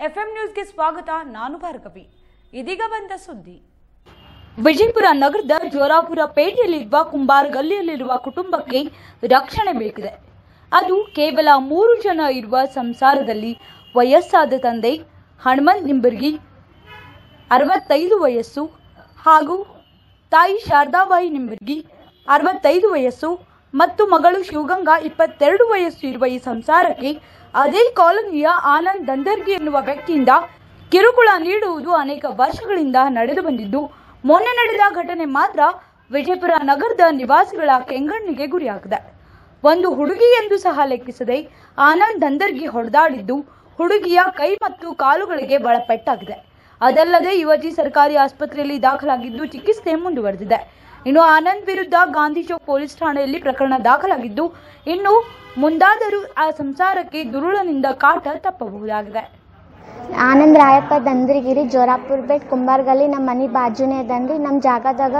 FM ನ್ಯೂಸ್ಗೆ ಸ್ವಾಗತ. ನಾನು ಭಾರ್ಗವಿ. ಇದೀಗ ಬಂದ ಸುದ್ದಿ. ವಿಜಯಪುರ ನಗರದ ಜೋರಾಪುರ ಪೇಟೆಯಲ್ಲಿರುವ ಕುಂಬಾರ ಗಲ್ಲಿಯಲ್ಲಿರುವ ಕುಟುಂಬಕ್ಕೆ ರಕ್ಷಣೆ ಬೇಕಿದೆ. ಅದು ಕೇವಲ 3 ಜನ ಇರುವ ಸಂಸಾರದಲ್ಲಿ ವಯಸ್ಸಾದ ತಂದೆ ಹನುಮಂತ್ ನಿಂಬರ್ಗಿ 65 ವಯಸ್ಸು ಹಾಗೂ ತಾಯಿ ಶಾರದಾಬಾಯಿ ನಿಂಬರ್ಗಿ 65 ವಯಸ್ಸು ಮತ್ತು ಮಗಳು ಶಿವಗಂಗಾ 22 ವಯಸ್ಸು ಇರುವ ಈ ಸಂಸಾರಕ್ಕೆ ಅದೇ ಕಾಲೋನಿಯ ಆನಂದ್ ದಂದರ್ಗಿ ಎನ್ನುವ ವ್ಯಕ್ತಿಯಿಂದ ಕಿರುಕುಳ ನೀಡುವುದು ಅನೇಕ ವರ್ಷಗಳಿಂದ ನಡೆದು ಬಂದಿದ್ದು, ಮೊನ್ನೆ ನಡೆದ ಘಟನೆ ಮಾತ್ರ ವಿಜಯಪುರ ನಗರದ ನಿವಾಸಿಗಳ ಕೆಂಗಣ್ಣಿಗೆ ಗುರಿಯಾಗಿದೆ. ಒಂದು ಹುಡುಗಿ ಎಂದು ಸಹ ಲೆಕ್ಕಿಸದೆ ಆನಂದ್ ದಂದರ್ಗಿ ಹೊಡೆದಾಡಿದ್ದು ಹುಡುಗಿಯ ಕೈ ಮತ್ತು ಕಾಲುಗಳಿಗೆ ಬಲಪೆಟ್ಟಾಗಿದೆ. ಅದಲ್ಲದೆ ಯುವತಿ ಸರ್ಕಾರಿ ಆಸ್ಪತ್ರೆಯಲ್ಲಿ ದಾಖಲಾಗಿದ್ದು ಚಿಕಿತ್ಸೆ ಮುಂದುವರೆದಿದೆ. ಇನ್ನು ಆನಂದ್ ವಿರುದ್ಧ ಗಾಂಧಿ ಚೌಕ್ ಪೊಲೀಸ್ ಠಾಣೆಯಲ್ಲಿ ಪ್ರಕರಣ ದಾಖಲಾಗಿದ್ದು, ಇನ್ನು ಮುಂದಾದರೂ ಆ ಸಂಸಾರಕ್ಕೆ ದುರುಳನಿಂದ ಕಾಟ ತಪ್ಪಬಹುದಾಗಿದೆ. ಆನಂದ್ ರಾಯಪ್ಪ ದಂದ್ರಿಗಿರಿ ಜೋರಾಪುರ ಬೇಟ್ ಕುಂಬಾರ್ಗಲ್ಲಿ ನಮ್ಮ ಮನೆ ಬಾಜುನೇ ಅದಂದ್ರಿ. ನಮ್ಮ ಜಾಗದಾಗ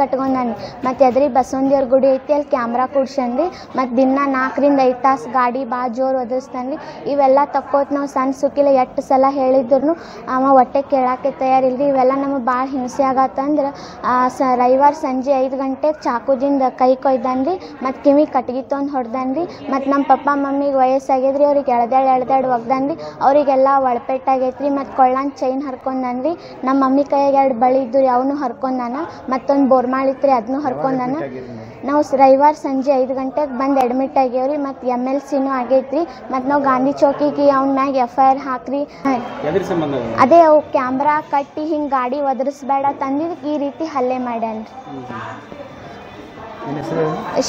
ಕಟ್ಕೊಂಡಾನಿ. ಮತ್ತು ಎದ್ರಿ ಬಸವಂದಿಯವ್ರ ಗುಡಿ ಐತಿ, ಅಲ್ಲಿ ಕ್ಯಾಮ್ರಾ ಕೂಡ್ಸಂದ್ರಿ. ಮತ್ತು ದಿನ 4 ರಿಂದ 5 ತಾಸು ಗಾಡಿ ಭಾಳ ಜೋರು ಒದಗಿಸ್ತಾನ್ರಿ. ಇವೆಲ್ಲ ತಕ್ಕೋತ್ ನಾವು ಸಣ್ಣ ಸುಕ್ಕಿಲ್ಲ ಎಷ್ಟು ಸಲ ಹೇಳಿದ್ರು ಅವ ಹೊಟ್ಟೆ ಕೇಳಕ್ಕೆ ತಯಾರಿಲ್ರಿ. ಇವೆಲ್ಲ ನಮಗೆ ಭಾಳ ಹಿಂಸೆ ಆಗತ್ತಂದ್ರೆ ರವಿವಾರ ಸಂಜೆ 5 ಗಂಟೆಗೆ ಚಾಕುದಿಂದ ಕೈ ಕೊಯ್ದಾನ್ರಿ. ಮತ್ತು ಕಿವಿ ಕಟ್ಗಿ ತೊಂದು ಹೊಡೆದಾನ್ರಿ. ಮತ್ತು ನಮ್ಮ ಪಪ್ಪ ಮಮ್ಮಿಗೆ ವಯಸ್ಸಾಗಿದ್ರಿ, ಅವ್ರಿಗೆ ಎಳ್ದಾಡ್ ಒಗ್ದಾನ್ರಿ. ಅವರಿಗೆಲ್ಲ ಒಳಪೆಟ್ಟಾಗೈತ್ರಿ. ಮತ್ತು ಕೊಳ್ಳಾನ್ ಚೈನ್ ಹರ್ಕೊಂಡನ್ರಿ. ನಮ್ಮ ಮಮ್ಮಿ ಕೈಯಾಗ 2 ಬಳಿ ಇದ್ದು ಅವನು ಹರ್ಕೊಂಡಾನ. ಮತ್ತೊಂದು ಬೋರ್ಮಾಳಿತ್ರಿ, ಅದನ್ನು ಹರ್ಕೊಂಡಾನ. ನಾವು ರವಿವಾರ ಸಂಜೆ 5 ಗಂಟೆಗೆ ಬಂದು ಅಡ್ಮಿಟ್ ಆಗ್ಯಾವ್ರಿ. ಮತ್ತು MLCನೂ ಆಗೈತ್ರಿ. ಮತ್ತು ನಾವು ಗಾಂಧಿ ಚೌಕಿಗೆ ಅವ್ನ ಮ್ಯಾಗ FIR ಹಾಕ್ರಿ. ಅದೇ ಅವು ಕ್ಯಾಮ್ರಾ ಕಟ್ಟಿ ಹಿಂಗೆ ಗಾಡಿ ಒದರಿಸ್ಬೇಡ ತಂದಿದ್ದಕ್ಕೆ ಈ ರೀತಿ ಹಲ್ಲೆ ಮಾಡ್ಯಾನ್ರಿ.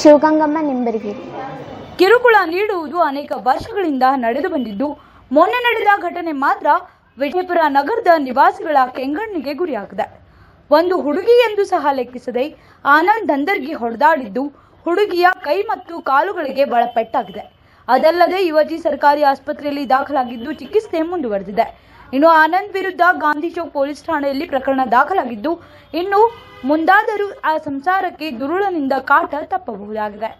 ಶಿವಗಂಗಮ್ಮ ನಿಂಬರ್ಗಿ. ಕಿರುಕುಳ ನೀಡುವುದು ಅನೇಕ ವರ್ಷಗಳಿಂದ ನಡೆದು ಬಂದಿದ್ದು, ಮೊನ್ನೆ ನಡೆದ ಘಟನೆ ಮಾತ್ರ ವಿಜಯಪುರ ನಗರದ ನಿವಾಸಿಗಳ ಕೆಂಗಣ್ಣಿಗೆ ಗುರಿಯಾಗಿದೆ. ಒಂದು ಹುಡುಗಿ ಎಂದು ಸಹ ಲೆಕ್ಕಿಸದೆ ಆನಂದ್ ದಂದರ್ಗಿ ಹೊಡೆದಾಡಿದ್ದು ಹುಡುಗಿಯ ಕೈ ಮತ್ತು ಕಾಲುಗಳಿಗೆ ಬಲಪೆಟ್ಟಾಗಿದೆ. ಅದಲ್ಲದೆ ಯುವತಿ ಸರ್ಕಾರಿ ಆಸ್ಪತ್ರೆಯಲ್ಲಿ ದಾಖಲಾಗಿದ್ದು ಚಿಕಿತ್ಸೆ ಮುಂದುವರೆದಿದೆ. ಇನ್ನು ಆನಂದ್ ವಿರುದ್ಧ ಗಾಂಧಿ ಚೌಕ್ ಪೊಲೀಸ್ ಠಾಣೆಯಲ್ಲಿ ಪ್ರಕರಣ ದಾಖಲಾಗಿದ್ದು, ಇನ್ನು ಮುಂದಾದರೂ ಆ ಸಂಸಾರಕ್ಕೆ ದುರುಳನಿಂದ ಕಾಟ ತಪ್ಪಬಹುದಾಗಿದೆ.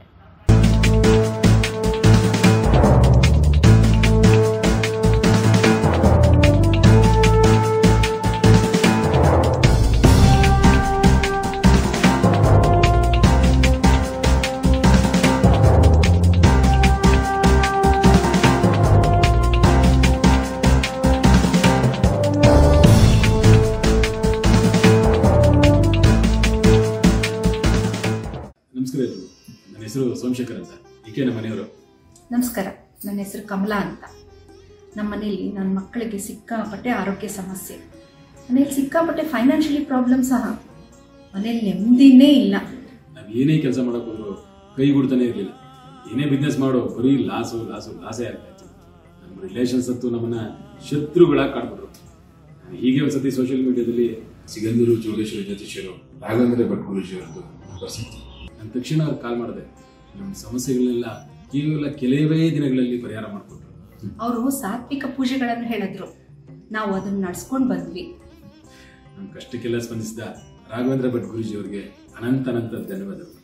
ನಮಸ್ಕಾರ. ನನ್ನ ಹೆಸರು ಸೋಮಶೇಖರ್ ಅಂತ. ಈಕೆ ನಮ್ಮ ಮನೆಯವರು. ನಮಸ್ಕಾರ, ನನ್ನ ಹೆಸರು ಕಮಲಾ ಅಂತ. ನಮ್ಮ ಮನೆಯಲ್ಲಿ ನನ್ನ ಮಕ್ಕಳಿಗೆ ಸಿಕ್ಕಾಪಟ್ಟೆ ಆರೋಗ್ಯ ಸಮಸ್ಯೆ, ಮನೇಲಿ ಸಿಕ್ಕಾಪಟ್ಟೆ ಫೈನಾನ್ಷಿಯಲಿ ಪ್ರಾಬ್ಲಮ್ ಸಹ. ಮನೇಲಿ ನೆಮ್ಮದಿನೇ ಇಲ್ಲ. ನಾವು ಏನೇ ಕೆಲಸ ಮಾಡೋಕೆ ಹೋದ್ರು ಕೈ ಗುಡ್ತಾನೆ ಇರಲಿಲ್ಲ. ಏನೇ ಬಿಸ್ನೆಸ್ ಮಾಡೋ ಬರೀ ಲಾಸೇ ಆಗ್ತಾ ಇತ್ತು. ನಮ್ಮ ರಿಲೇಷನ್ಸ್ ಅಂತೂ ನಮ್ಮನ್ನ ಶತ್ರುಗಳಾಗಿ ಕಾಡ್ಬಿಟ್ರು. ಹೀಗೆ ಒಂದ್ಸತಿ ಸೋಷಿಯಲ್ ಮೀಡಿಯಾದಲ್ಲಿ ಸಿಗಂದೂರು ಜೋಗೇಶ್ವರಿ ಜ್ಯೋತಿಷ್ಯರು ರಾಘವೇಂದ್ರ ಭಟ್ ಗುರೂಜಿ ಅವರದ್ದು ಪ್ರಸಿದ್ಧಿ. ನಾನು ತಕ್ಷಣ ಅವ್ರಿಗೆ ಕಾಲ್ ಮಾಡಿದೆ. ನಮ್ಮ ಸಮಸ್ಯೆಗಳನ್ನೆಲ್ಲ ಕೇವಲ ಕೆಲವೇ ದಿನಗಳಲ್ಲಿ ಪರಿಹಾರ ಮಾಡಿಕೊಟ್ರು. ಅವರು ಸಾತ್ವಿಕ ಪೂಜೆಗಳನ್ನು ಹೇಳಿದ್ರು, ನಾವು ಅದನ್ನ ನಡ್ಸ್ಕೊಂಡು ಬಂದ್ವಿ. ನಮ್ಮ ಕಷ್ಟಕ್ಕೆಲ್ಲ ಸ್ಪಂದಿಸಿದ ರಾಘವೇಂದ್ರ ಭಟ್ ಗುರೂಜಿ ಅವರಿಗೆ ಅನಂತ ಧನ್ಯವಾದಗಳು.